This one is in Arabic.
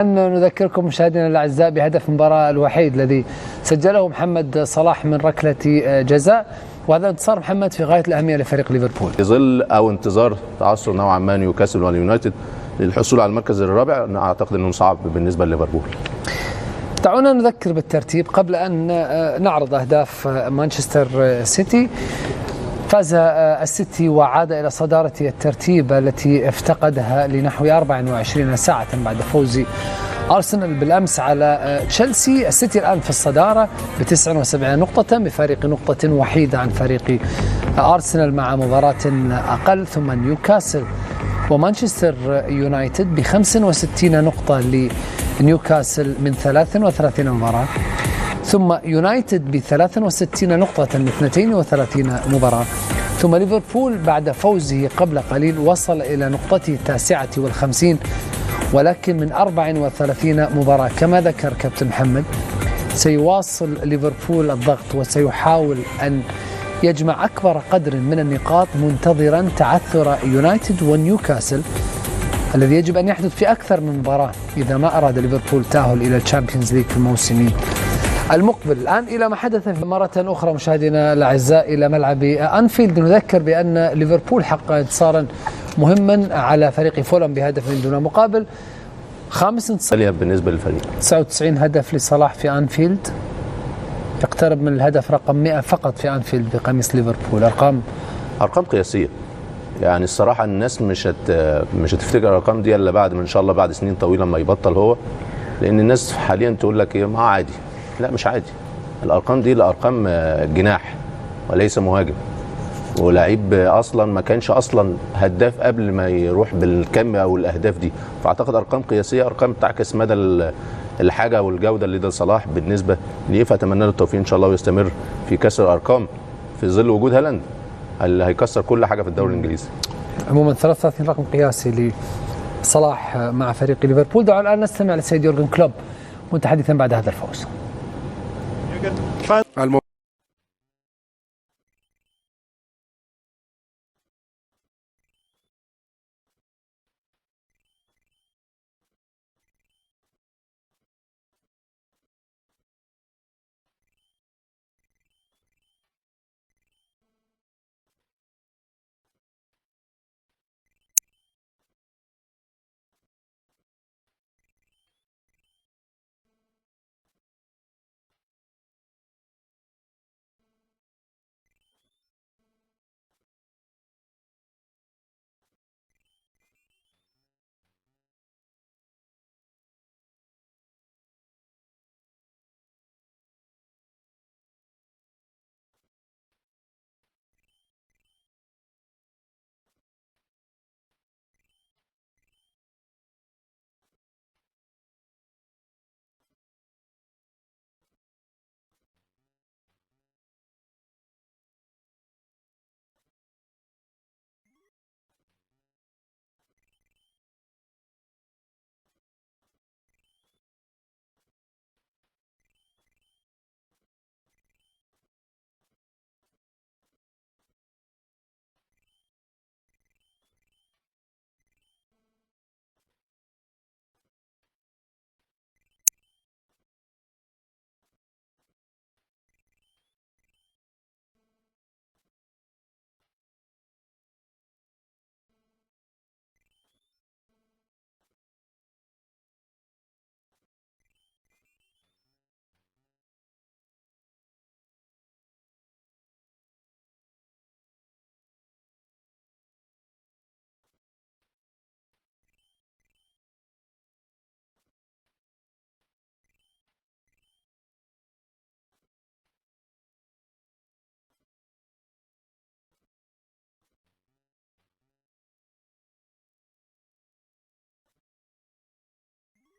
نذكركم مشاهدينا الاعزاء بهدف المباراه الوحيد الذي سجله محمد صلاح من ركله جزاء، وهذا انتصار محمد في غايه الاهميه لفريق ليفربول. في ظل او انتظار تعثر نوعا ما نيوكاسل واليونايتد للحصول على المركز الرابع، اعتقد انه صعب بالنسبه لليفربول. دعونا نذكر بالترتيب قبل ان نعرض اهداف مانشستر سيتي. فاز السيتي وعاد إلى صدارة الترتيب التي افتقدها لنحو 24 ساعة بعد فوز أرسنال بالأمس على تشيلسي. السيتي الآن في الصدارة ب79 نقطة بفارق نقطة وحيدة عن فريق أرسنال مع مباراة أقل، ثم نيوكاسل ومانشستر يونايتد ب65 نقطة لنيوكاسل من 33 مباراة، ثم يونايتد ب63 نقطة من 32 مباراة، ثم ليفربول بعد فوزه قبل قليل وصل إلى نقطته 59 ولكن من 34 مباراة. كما ذكر كابتن محمد، سيواصل ليفربول الضغط وسيحاول أن يجمع أكبر قدر من النقاط منتظرا تعثر يونايتد ونيوكاسل الذي يجب أن يحدث في أكثر من مباراة إذا ما أراد ليفربول التأهل إلى الشامبيونز ليج في الموسم المقبل. الآن إلى ما حدث مرة أخرى مشاهدينا الأعزاء إلى ملعب أنفيلد. نذكر بأن ليفربول حقق انتصارا مهما على فريق فولم بهدف دون مقابل، خامس انتصار بالنسبة للفريق. 99 هدف لصلاح في أنفيلد، يقترب من الهدف رقم 100 فقط في أنفيلد بقميص ليفربول. أرقام قياسية، يعني الصراحة الناس مش هتفتكر الأرقام دي إلا بعد ما إن شاء الله بعد سنين طويلة ما يبطل هو، لأن الناس حاليا تقول لك إيه، ما عادي. لا مش عادي، الارقام دي الارقام جناح وليس مهاجم، ولاعيب اصلا ما كانش اصلا هداف قبل ما يروح بالكم او الاهداف دي. فاعتقد ارقام قياسيه، ارقام تعكس مدى الحاجه والجوده اللي ده صلاح بالنسبه ليه. فاتمنى له التوفيق ان شاء الله ويستمر في كسر الارقام في ظل وجود هالاند اللي هيكسر كل حاجه في الدوري الانجليزي. عموما 33 رقم قياسي لصلاح مع فريق ليفربول. دعوا الان نستمع للسيد يورجن كلوب متحدثا بعد هذا الفوز.